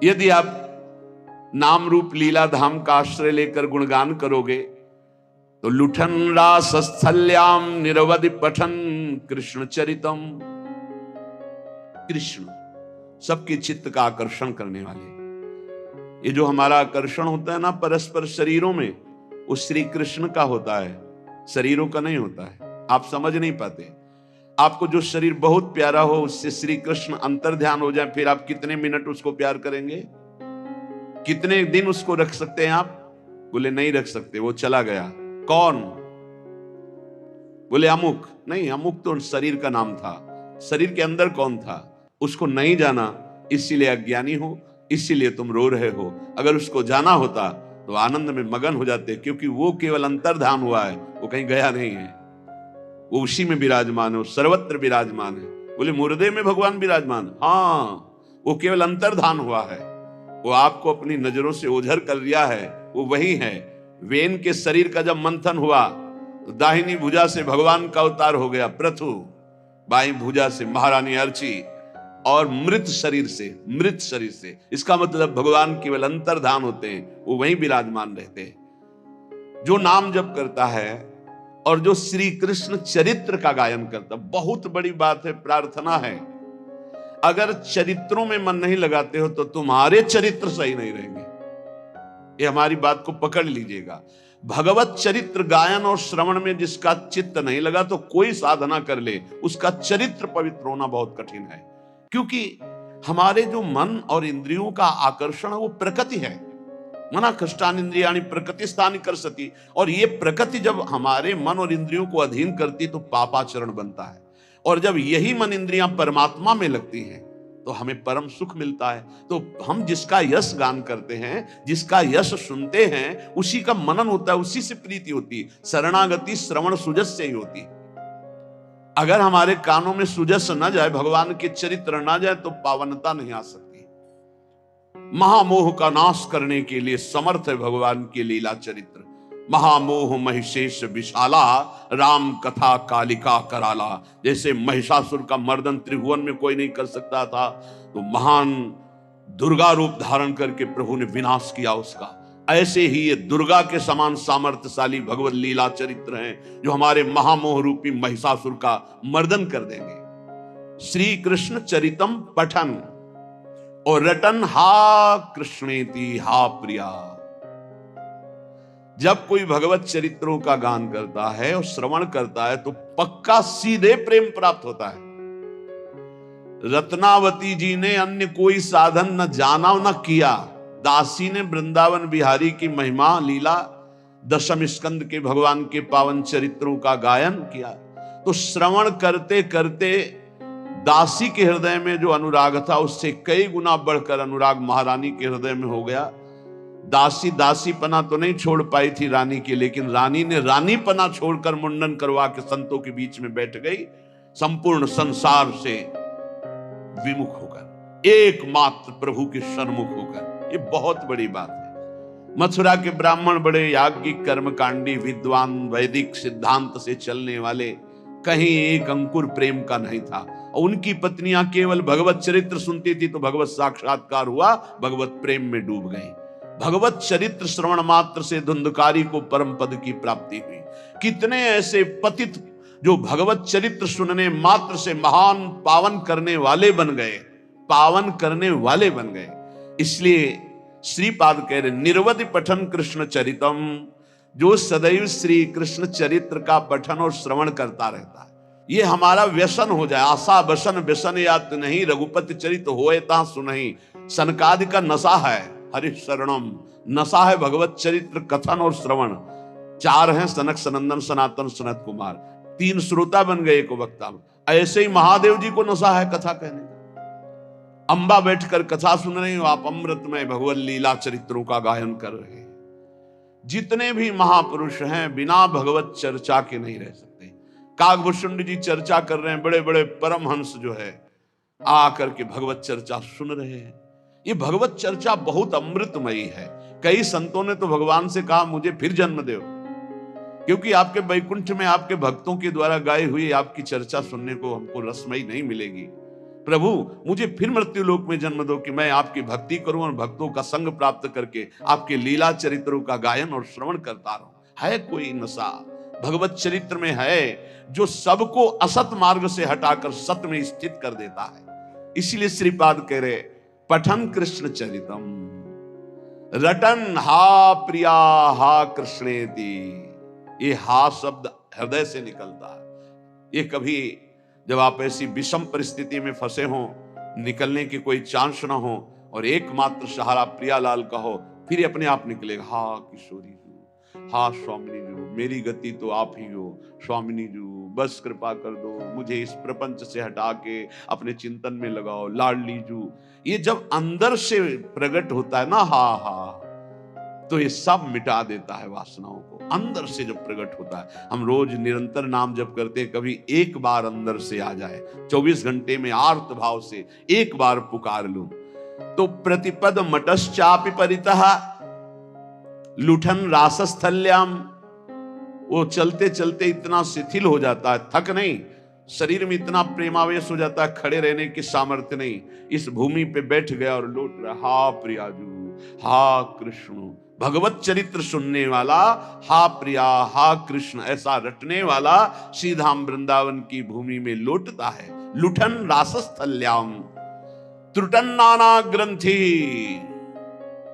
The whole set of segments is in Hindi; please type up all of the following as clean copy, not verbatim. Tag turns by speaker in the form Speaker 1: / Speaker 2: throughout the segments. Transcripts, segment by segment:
Speaker 1: यदि आप नाम रूप लीला धाम का आश्रय लेकर गुणगान करोगे तो लुठन रास स्थल्याम निरवधि पठन कृष्ण चरितम। कृष्ण सबके चित्त का आकर्षण करने वाले, ये जो हमारा आकर्षण होता है ना परस्पर शरीरों में, वो श्री कृष्ण का होता है, शरीरों का नहीं होता है। आप समझ नहीं पाते। आपको जो शरीर बहुत प्यारा हो उससे श्री कृष्ण अंतर ध्यान हो जाए, फिर आप कितने मिनट उसको प्यार करेंगे? कितने दिन उसको रख सकते हैं आप? बोले नहीं रख सकते, वो चला गया। कौन? बोले अमुक। नहीं, अमुक तो शरीर का नाम था, शरीर के अंदर कौन था उसको नहीं जाना, इसीलिए अज्ञानी हो, इसीलिए तुम रो रहे हो। अगर उसको जाना होता तो आनंद में मगन हो जाते, क्योंकि वो केवल अंतर्धान हुआ है, वो कहीं गया नहीं है, वो उसी में विराजमान है, वो सर्वत्र विराजमान है। बोले मुर्दे में भगवान विराजमान? हाँ, वो केवल अंतर्धान हुआ है, वो आपको अपनी नजरों से ओझल कर लिया है, वो वही है। वेन के शरीर का जब मंथन हुआ तो दाहिनी भुजा से भगवान का अवतार हो गया पृथु, बाई भुजा से महारानी अर्ची, और मृत शरीर से, इसका मतलब भगवान केवल अंतर्धान होते हैं, वो वहीं विराजमान रहते हैं। जो नाम जप करता है और जो श्री कृष्ण चरित्र का गायन करता, बहुत बड़ी बात है, प्रार्थना है। अगर चरित्रों में मन नहीं लगाते हो तो तुम्हारे चरित्र सही नहीं रहेंगे, ये हमारी बात को पकड़ लीजिएगा। भगवत चरित्र गायन और श्रवण में जिसका चित्त नहीं लगा तो कोई साधना कर ले, उसका चरित्र पवित्र होना बहुत कठिन है। क्योंकि हमारे जो मन और इंद्रियों का आकर्षण है वो प्रकृति है। मना कष्टान इंद्रियाणि प्रकृति स्थान कर सती, और ये प्रकृति जब हमारे मन और इंद्रियों को अधीन करती तो पापाचरण बनता है। और जब यही मन इंद्रियां परमात्मा में लगती हैं तो हमें परम सुख मिलता है। तो हम जिसका यश गान करते हैं, जिसका यश सुनते हैं, उसी का मनन होता है, उसी से प्रीति होती है। शरणागति श्रवण सुजस से ही होती है। अगर हमारे कानों में सुजस न जाए, भगवान के चरित्र न जाए, तो पावनता नहीं आ सकती। महामोह का नाश करने के लिए समर्थ है भगवान के लीला चरित्र। महामोह महिषेश विशाला, राम कथा कालिका कराला। जैसे महिषासुर का मर्दन त्रिभुवन में कोई नहीं कर सकता था, तो महान दुर्गा रूप धारण करके प्रभु ने विनाश किया उसका। ऐसे ही ये दुर्गा के समान सामर्थ्यशाली भगवत लीला चरित्र हैं, जो हमारे महामोह रूपी महिषासुर का मर्दन कर देंगे। श्री कृष्ण चरितम पठन और रटन हा कृष्णेति हा प्रिया। जब कोई भगवत चरित्रों का गान करता है और श्रवण करता है तो पक्का सीधे प्रेम प्राप्त होता है। रत्नावती जी ने अन्य कोई साधन न जाना न किया, दासी ने वृंदावन बिहारी की महिमा लीला दशम स्कंद के भगवान के पावन चरित्रों का गायन किया। तो श्रवण करते करते दासी के हृदय में जो अनुराग था उससे कई गुना बढ़कर अनुराग महारानी के हृदय में हो गया। दासी पना तो नहीं छोड़ पाई थी रानी के, लेकिन रानी ने रानी पना छोड़कर मुंडन करवा के संतों के बीच में बैठ गई, संपूर्ण संसार से विमुख होकर, एकमात्र प्रभु के सन्मुख होकर। ये बहुत बड़ी बात है। मथुरा के ब्राह्मण बड़े याज्ञिक कर्मकांडी विद्वान, वैदिक सिद्धांत से चलने वाले, कहीं एक अंकुर प्रेम का नहीं था। और उनकी पत्नियां केवल भगवत चरित्र सुनती थी तो भगवत साक्षात्कार हुआ, भगवत प्रेम में डूब गई। भगवत चरित्र श्रवण मात्र से धुंधकारी को परम पद की प्राप्ति हुई। कितने ऐसे पतित जो भगवत चरित्र सुनने मात्र से महान पावन करने वाले बन गए, पावन करने वाले बन गए। इसलिए श्रीपाद कह रहे निरवधि पठन कृष्ण चरितम, जो सदैव श्री कृष्ण चरित्र का पठन और श्रवण करता रहता है। ये हमारा व्यसन हो जाए। आशा बसन व्यसन यात नहीं, रघुपति चरित होए ता सुनहि। सनकादि का नशा है हरि शरणम, नशा है भगवत चरित्र कथन और श्रवण। चार हैं सनक सनंदन सनातन सनत कुमार, 3 श्रोता बन गए एक वक्ता। ऐसे ही महादेव जी को नशा है कथा कहने का। अंबा बैठकर कथा सुन रहे हो आप, अमृतमय भगवत लीला चरित्रों का गायन कर रहे हैं। जितने भी महापुरुष हैं बिना भगवत चर्चा के नहीं रह सकते। काकभूषुंड जी चर्चा कर रहे हैं, बड़े बड़े परमहंस जो है आकर के भगवत चर्चा सुन रहे हैं। ये भगवत चर्चा बहुत अमृतमयी है। कई संतों ने तो भगवान से कहा मुझे फिर जन्म दो, क्योंकि आपके वैकुंठ में आपके भक्तों के द्वारा गाई हुई आपकी चर्चा सुनने को हमको रसमयी नहीं मिलेगी। प्रभु मुझे फिर मृत्यु लोक में जन्म दो कि मैं आपकी भक्ति करूं और भक्तों का संग प्राप्त करके आपके लीला चरित्रों का गायन और श्रवण करता रहूं। है कोई नशा भगवत चरित्र में है जो सबको असत मार्ग से हटाकर सत्य में स्थित कर देता है। इसीलिए श्रीपाद कह रहे पठन कृष्ण चरितम रटन हा प्रिया हा कृष्णेति। ये हा शब्द हृदय से निकलता है। ये कभी जब आप ऐसी विषम परिस्थिति में फंसे हो, निकलने की कोई चांस ना हो और एकमात्र सहारा प्रियालाल का हो, फिर अपने आप निकलेगा हा किशोरी जी, हा स्वामिनी जी, मेरी गति तो आप ही हो स्वामिनी जी, बस कृपा कर दो, मुझे इस प्रपंच से हटा के अपने चिंतन में लगाओ लाडली जू। ये जब अंदर से प्रकट होता है ना हा हा, तो ये सब मिटा देता है वासनाओं को। अंदर से जब प्रकट होता है, हम रोज निरंतर नाम जप करते हैं, कभी एक बार अंदर से आ जाए, 24 घंटे में आर्त भाव से एक बार पुकार लूं, तो प्रतिपद मटश्चापि परितः लुठन रासस्थल्याम, वो चलते चलते इतना शिथिल हो जाता है, थक नहीं, शरीर में इतना प्रेमावेश हो जाता है, खड़े रहने की सामर्थ्य नहीं, इस भूमि पे बैठ गया और लौट रहा, हा प्रियाजू हा कृष्ण। भगवत चरित्र सुनने वाला हा प्रिया हा कृष्ण ऐसा रटने वाला श्रीधाम वृंदावन की भूमि में लौटता है। लुठन रासस्थल्याम त्रुटन नाना ग्रंथि,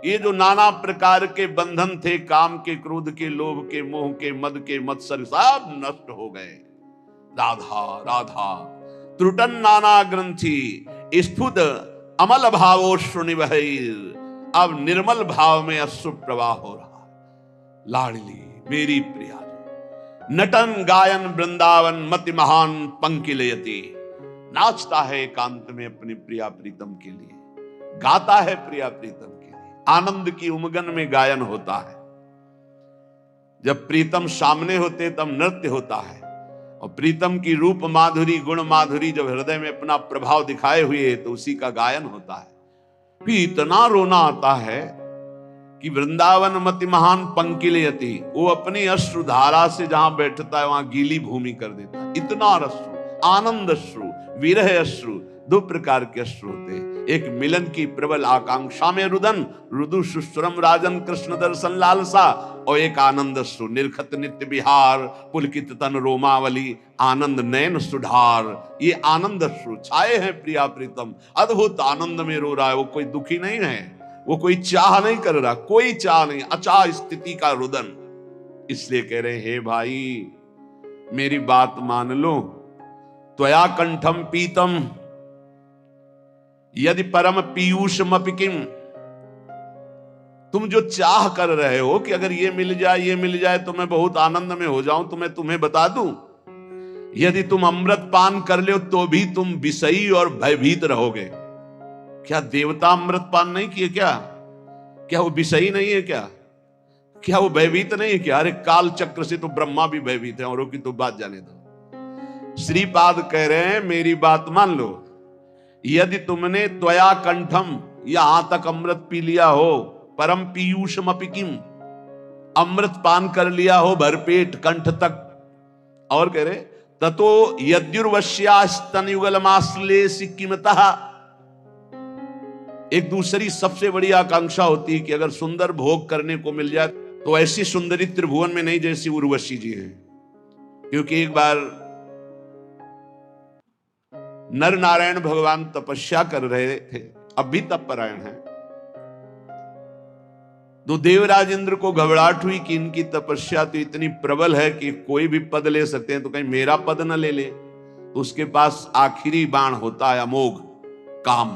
Speaker 1: ये जो नाना प्रकार के बंधन थे, काम के, क्रोध के, लोभ के, मोह के, मद के, मत्सर, सब नष्ट हो गए। राधा राधा त्रुटन नाना ग्रंथि स्फुट अमल भावो श्रुनिवहैर, अब निर्मल भाव में अश्रु प्रवाह हो रहा। लाडली मेरी प्रिया नटन गायन वृंदावन मति महान पंकिलयति, नाचता है एकांत में अपनी प्रिया प्रीतम के लिए, गाता है प्रिया प्रीतम के लिए, आनंद की उमगन में गायन होता है। जब प्रीतम सामने होते तब नृत्य होता है, और प्रीतम की रूप माधुरी गुण माधुरी जब हृदय में अपना प्रभाव दिखाए हुए तो उसी का गायन होता है। फिर इतना रोना आता है कि वृंदावन मति महान पंकिलयति, वो अपनी अश्रुधारा से जहां बैठता है वहां गीली भूमि कर देता है। इतना अश्रु, आनंद अश्रु, विरह अश्रु, दो प्रकार के अश्रु होते हैं। एक मिलन की प्रबल आकांक्षा में रुदन, रुदु सुश्रम राजन कृष्ण दर्शन लालसा, और एक आनंद अश्रु, निर्खत नित्य विहार पुलकित तन रोमावली, आनंद नयन सुधार। ये आनंद अश्रु छाए हैं प्रिया प्रीतम, अद्भुत आनंद में रो रहा है। वो कोई दुखी नहीं है, वो कोई चाह नहीं कर रहा, कोई चाह नहीं, अचाह स्थिति का रुदन। इसलिए कह रहे हे भाई मेरी बात मान लो, त्वया कंठम पीतम यदि परम पीयूषमपि किम, तुम जो चाह कर रहे हो कि अगर ये मिल जाए ये मिल जाए तो मैं बहुत आनंद में हो जाऊं, तो मैं तुम्हें बता दूं, यदि तुम अमृत पान कर लो तो भी तुम विषयी और भयभीत रहोगे। क्या देवता अमृत पान नहीं किए क्या? क्या वो विषयी नहीं है क्या? क्या वो भयभीत नहीं है क्या? अरे काल चक्र से तो ब्रह्मा भी भयभीत है, औरों की तो बात जाने दो। श्रीपाद कह रहे हैं मेरी बात मान लो, यदि तुमने त्वया कंठम, यहां तक अमृत पी लिया हो, परम पीयूषमपि किम, अमृत पान कर लिया हो भरपेट कंठ तक, और कह रहे ततो यद्युर्वश्यास्तन युगलमाश्ले सिक्किमतः, एक दूसरी सबसे बड़ी आकांक्षा होती है कि अगर सुंदर भोग करने को मिल जाए तो ऐसी सुंदरी त्रिभुवन में नहीं जैसी उर्वशी जी हैं। क्योंकि एक बार नर नारायण भगवान तपस्या कर रहे थे, अब भी तपपरायण है, तो देवराज इंद्र को घबराहट हुई कि इनकी तपस्या तो इतनी प्रबल है कि कोई भी पद ले सकते हैं, तो कहीं मेरा पद न ले ले। तो उसके पास आखिरी बाण होता है अमोघ काम।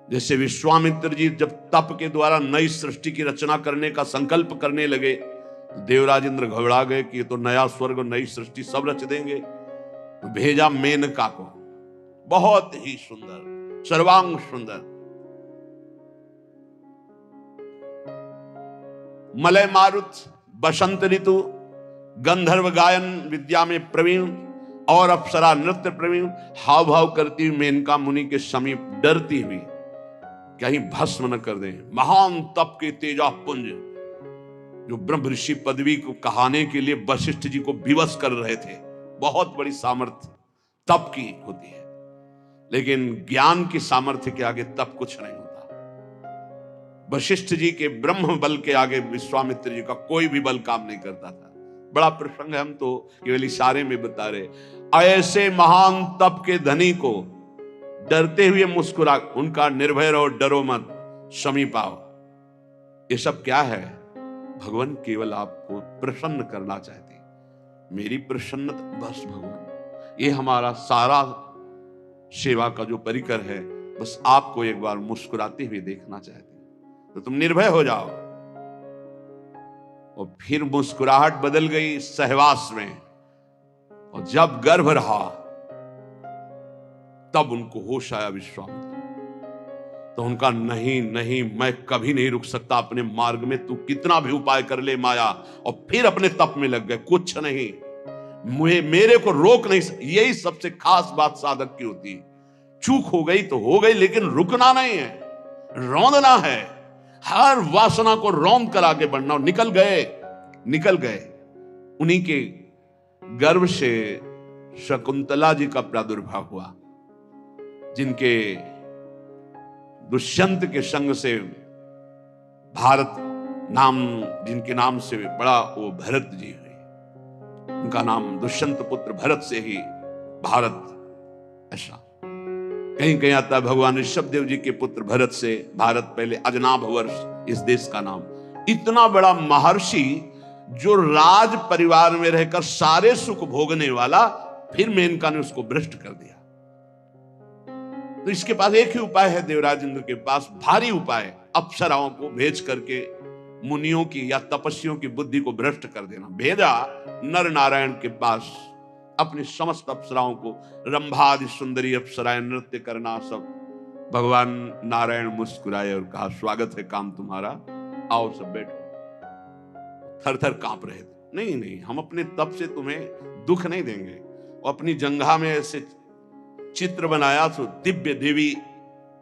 Speaker 1: जैसे विश्वामित्र जी जब तप के द्वारा नई सृष्टि की रचना करने का संकल्प करने लगे, देवराज इंद्र घबरा गए कि ये तो नया स्वर्ग नई सृष्टि सब रच देंगे। तो भेजा मेनका को, बहुत ही सुंदर, सर्वांग सुंदर, मलय मारुत, बसंत ऋतु, गंधर्व गायन विद्या में प्रवीण और अप्सरा नृत्य प्रवीण, हाव भाव करती हुई मेनका मुनि के समीप डरती हुई कहीं भस्म न कर दें। महान तप के तेजा पुंज जो ब्रह्म ऋषि पदवी को कहाने के लिए वशिष्ठ जी को विवश कर रहे थे, बहुत बड़ी सामर्थ्य तप की होती है। लेकिन ज्ञान की सामर्थ्य के आगे तप कुछ नहीं होता। वशिष्ठ जी के ब्रह्म बल के आगे विश्वामित्र जी का कोई भी बल काम नहीं करता था। बड़ा प्रसंग है, हम तो केवल इशारे में बता रहे। ऐसे महान तप के धनी को डरते हुए मुस्कुरा, उनका निर्भय रहो, डरो मत, समीप आओ। ये सब क्या है? भगवान केवल आपको प्रसन्न करना चाहते। मेरी प्रसन्नता बस भगवान, ये हमारा सारा सेवा का जो परिकर है, बस आपको एक बार मुस्कुराते हुए देखना चाहते, तो तुम निर्भय हो जाओ। और फिर मुस्कुराहट बदल गई सहवास में, और जब गर्भ रहा तब उनको होश आया विश्वामित्र। तो उनका नहीं नहीं, मैं कभी नहीं रुक सकता अपने मार्ग में, तू कितना भी उपाय कर ले माया। और फिर अपने तप में लग गए, कुछ नहीं, मेरे को रोक नहीं। यही सबसे खास बात साधक की होती है। चूक हो गई तो हो गई, लेकिन रुकना नहीं है, रौंदना है। हर वासना को रौंद कर आगे बढ़ना। निकल गए। उन्हीं के गर्भ से शकुंतला जी का प्रादुर्भाव हुआ, जिनके दुष्यंत के संग से भारत नाम, जिनके नाम से बड़ा वो भरत जी हुए। उनका नाम दुष्यंत पुत्र भरत से ही भारत। ऐसा कहीं कहीं आता है भगवान ऋषभदेव जी के पुत्र भरत से भारत, पहले अजनाभ वर्ष इस देश का नाम। इतना बड़ा महर्षि जो राज परिवार में रहकर सारे सुख भोगने वाला, फिर मेनका ने उसको भ्रष्ट कर दिया। तो इसके पास एक ही उपाय है, देवराज इंद्र के पास भारी उपाय, अप्सराओं को भेज करके मुनियों की या तपस्वियों की बुद्धि को भ्रष्ट कर देना। भेजा नर नारायण के पास अपनी समस्त अप्सराओं को, रंभादि सुंदरी अप्सराएं नृत्य करना सब। भगवान नारायण मुस्कुराए और कहा, स्वागत है काम तुम्हारा, आओ सब बैठो। थर थर कांप रहे थे। नहीं, हम अपने तप से तुम्हें दुख नहीं देंगे। और अपनी जंघा में ऐसे चित्र बनाया तो दिव्य देवी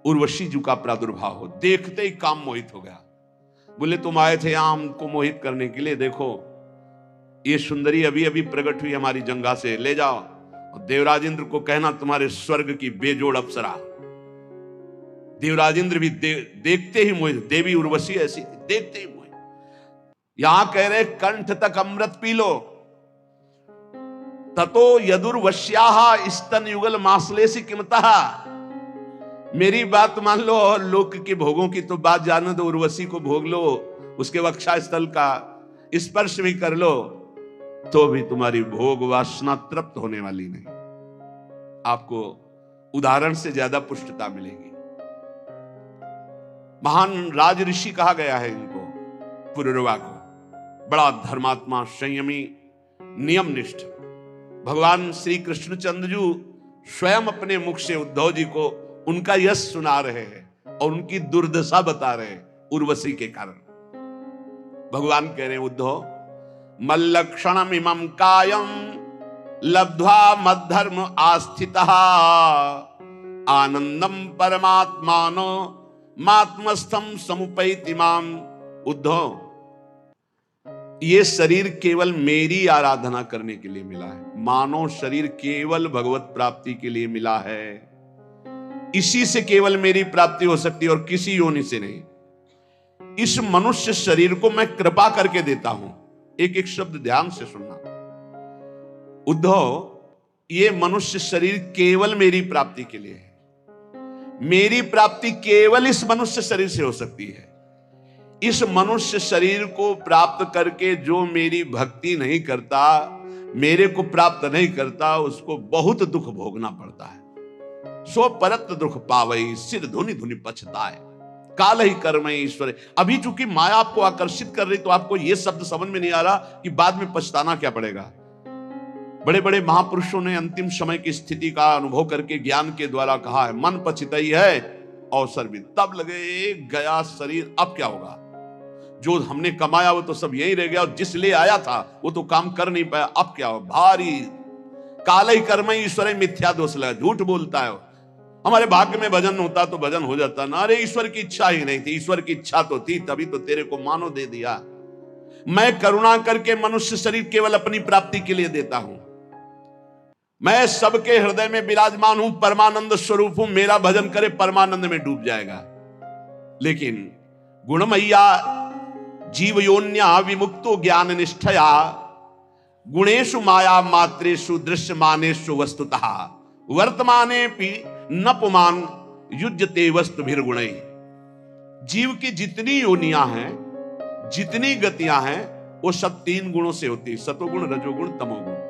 Speaker 1: उर्वशी जी का प्रादुर्भाव हो, देखते ही काम मोहित हो गया। बोले तुम आए थे यहां हमको मोहित करने के लिए, देखो ये सुंदरी अभी अभी प्रकट हुई हमारी जंघा से, ले जाओ। और देवराज इंद्र को कहना तुम्हारे स्वर्ग की बेजोड़ अप्सरा। देवराज इंद्र भी देखते ही मोहित, देवी उर्वशी ऐसी थी, देखते ही मोहित। यहां कह रहे कंठ तक अमृत पी लो। ततो यदुर्वश्याः स्तन युगल मासलेसी किमतः। मेरी बात मान लो और लोक के भोगों की तो बात जाने दो। उर्वशी को भोग लो, उसके वक्षा स्थल का स्पर्श भी कर लो, तो भी तुम्हारी भोग वासना तृप्त होने वाली नहीं। आपको उदाहरण से ज्यादा पुष्टता मिलेगी। महान राज ऋषि कहा गया है इनको, पुरुरवा को। बड़ा धर्मात्मा, संयमी, नियमनिष्ठ। भगवान श्री कृष्णचंद्र जी स्वयं अपने मुख से उद्धव जी को उनका यश सुना रहे हैं और उनकी दुर्दशा बता रहे हैं उर्वशी के कारण। भगवान कह रहे हैं, उद्धव मल्लक्षणम इमं कायम लब्ध्वा मद्धर्म आस्थितः आनंदम परमात्मानो मात्मस्थम समुपैति माम। उद्धव, ये शरीर केवल मेरी आराधना करने के लिए मिला है। मानव शरीर केवल भगवत प्राप्ति के लिए मिला है। इसी से केवल मेरी प्राप्ति हो सकती है और किसी योनि से नहीं। इस मनुष्य शरीर को मैं कृपा करके देता हूं। एक एक शब्द ध्यान से सुनना। उद्धव, ये मनुष्य शरीर केवल मेरी प्राप्ति के लिए है। मेरी प्राप्ति केवल इस मनुष्य शरीर से हो सकती है। इस मनुष्य शरीर को प्राप्त करके जो मेरी भक्ति नहीं करता, मेरे को प्राप्त नहीं करता, उसको बहुत दुख भोगना पड़ता है। सो परत दुख पावई सिर धुनि धुनि पछताए काल ही कर्म ईश्वर। अभी चूंकि माया आपको आकर्षित कर रही, तो आपको यह शब्द समझ में नहीं आ रहा कि बाद में पछताना क्या पड़ेगा। बड़े बड़े महापुरुषों ने अंतिम समय की स्थिति का अनुभव करके ज्ञान के द्वारा कहा है, मन पछताई है अवसर भी तब लगे गया शरीर, अब क्या होगा। जो हमने कमाया वो तो सब यही रह गया, और जिस लिए आया था वो तो काम कर नहीं पाया, अब क्या हो। भारी काल ही कर्म ईश्वर मिथ्या दोष लगा, झूठ बोलता है। हमारे भाग्य में भजन होता तो भजन हो जाता ना। अरे ईश्वर की इच्छा ही नहीं थी, ईश्वर की इच्छा तो थी, तभी तो तेरे को मानो दे दिया। मैं करुणा करके मनुष्य शरीर केवल अपनी प्राप्ति के लिए देता हूं। मैं सबके हृदय में विराजमान हूं, परमानंद स्वरूप हूं, मेरा भजन करे परमानंद में डूब जाएगा। लेकिन गुणमय्या जीव योन्या विमुक्तो ज्ञान निष्ठया गुणेषु माया मात्रेषु दृश्यमानेषु वस्तुतः वर्तमाने पि न पुमान युज्यते वस्तुभिर्गुणै। जीव की जितनी योनियां हैं, जितनी गतियां हैं, वो सब 3 गुणों से होती है, सतोगुण, रजोगुण, तमोगुण।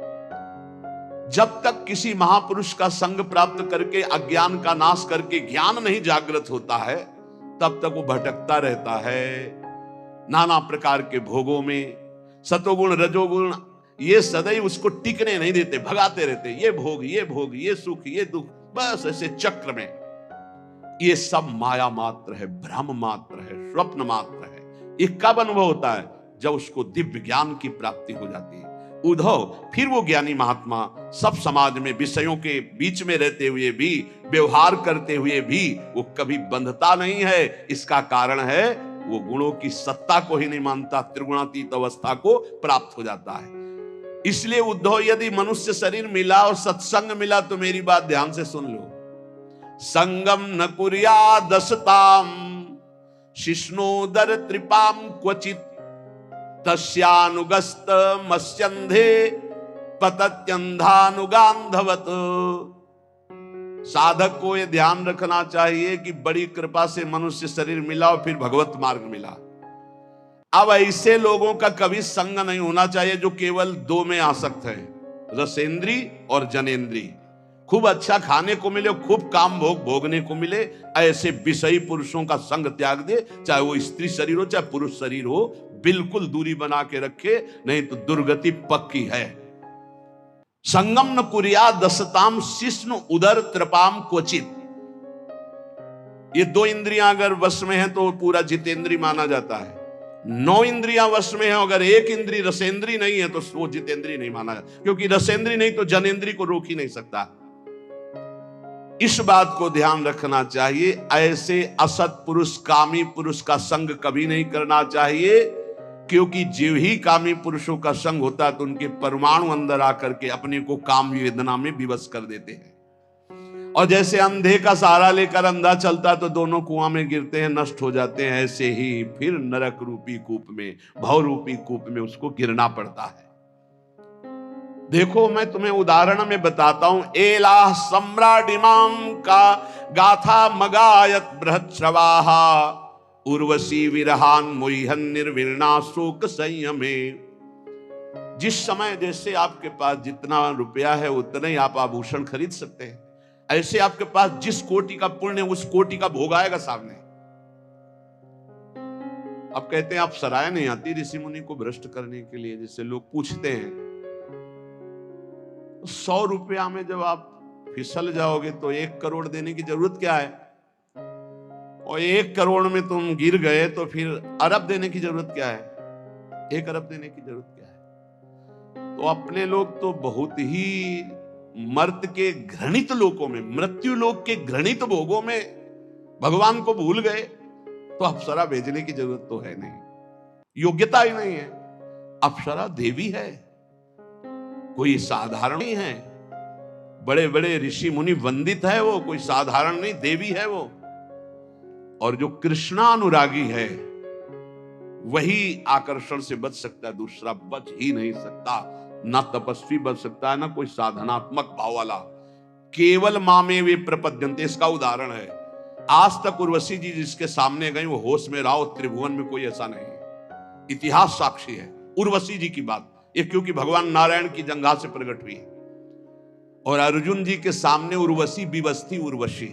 Speaker 1: जब तक किसी महापुरुष का संग प्राप्त करके अज्ञान का नाश करके ज्ञान नहीं जागृत होता है, तब तक वो भटकता रहता है नाना प्रकार के भोगों में। सतोगुण, रजोगुण ये सदैव उसको टिकने नहीं देते, भगाते रहते, ये भोग, ये भोग, ये सुख, ये दुख, बस ऐसे चक्र में। ये सब माया मात्र है, भ्रम मात्र है, स्वप्न मात्र है। ये कब अनुभव होता है? जब उसको दिव्य ज्ञान की प्राप्ति हो जाती है। उद्धव फिर वो ज्ञानी महात्मा सब समाज में विषयों के बीच में रहते हुए भी, व्यवहार करते हुए भी वो कभी बंधता नहीं है। इसका कारण है वो गुणों की सत्ता को ही नहीं मानता, त्रिगुणातीत अवस्था को प्राप्त हो जाता है। इसलिए उद्धव, यदि मनुष्य शरीर मिला और सत्संग मिला तो मेरी बात ध्यान से सुन लो। संगम न कुर्या दशताम शिष्णोदर त्रिपाम क्वचित तस्यानुगस्त मस्यंधे पतत्यंधानुगांधवत। साधक को यह ध्यान रखना चाहिए कि बड़ी कृपा से मनुष्य शरीर मिला और फिर भगवत मार्ग मिला। अब ऐसे लोगों का कभी संग नहीं होना चाहिए जो केवल 2 में आसक्त है, रसेंद्री और जनेंद्री। खूब अच्छा खाने को मिले, खूब काम भोग भोगने को मिले, ऐसे विषयी पुरुषों का संग त्याग दे, चाहे वो स्त्री शरीर हो चाहे पुरुष शरीर हो, बिल्कुल दूरी बना के रखे, नहीं तो दुर्गति पक्की है। संगम न कुर्या दशताम शिष्ण उदर त्रिपाम क्वचित। ये 2 इंद्रियां अगर वश में है तो पूरा जितेंद्री माना जाता है। 9 इंद्रियां वश में है, अगर 1 इंद्री रसेंद्री नहीं है तो वो जितेंद्री नहीं माना जाता, क्योंकि रसेंद्री नहीं तो जनेंद्री को रोक ही नहीं सकता। इस बात को ध्यान रखना चाहिए। ऐसे असत पुरुष, कामी पुरुष का संग कभी नहीं करना चाहिए, क्योंकि जीव ही कामी पुरुषों का संग होता है तो उनके परमाणु अंदर आकर के अपने को काम वेदना में विवश कर देते हैं। और जैसे अंधे का सहारा लेकर अंधा चलता तो दोनों कुआं में गिरते हैं, नष्ट हो जाते हैं, ऐसे ही फिर नरक रूपी कूप में, भव रूपी कूप में उसको गिरना पड़ता है। देखो, मैं तुम्हें उदाहरण में बताता हूं। एला सम्राडिमाम का गाथा मगायत बृहच्छ्रवाहा उर्वशी विरहान मोहन निर्विरणा शोक संयमे। जिस समय जैसे आपके पास जितना रुपया है उतना ही आप आभूषण खरीद सकते हैं, ऐसे आपके पास जिस कोटि का पुण्य उस कोटि का भोग आएगा सामने। अब कहते हैं आप सराय नहीं आती ऋषि मुनि को भ्रष्ट करने के लिए, जिससे लोग पूछते हैं 100 रुपया में जब आप फिसल जाओगे तो 1 करोड़ देने की जरूरत क्या है, और 1 करोड़ में तुम गिर गए तो फिर अरब देने की जरूरत क्या है, 1 अरब देने की जरूरत क्या है। तो अपने लोग तो बहुत ही मर्त के घृणित लोकों में, मृत्यु लोक के घृणित भोगों में भगवान को भूल गए, तो अप्सरा भेजने की जरूरत तो है नहीं, योग्यता ही नहीं है। अप्सरा देवी है, कोई साधारण नहीं है। बड़े बड़े ऋषि मुनि वंदित है वो, कोई साधारण नहीं, देवी है वो। और जो कृष्णानुरागी है वही आकर्षण से बच सकता है, दूसरा बच ही नहीं सकता। ना तपस्वी बच सकता है, ना कोई साधनात्मक भाव वाला। केवल मां में वे प्रपद्यन्ते, इसका उदाहरण है। आज तक उर्वशी जी जिसके सामने गई वो होश में रहा, त्रिभुवन में कोई ऐसा नहीं है। इतिहास साक्षी है उर्वशी जी की बात, ये क्योंकि भगवान नारायण की जंघा से प्रकट हुई। और अर्जुन जी के सामने उर्वशी विवश थी, उर्वशी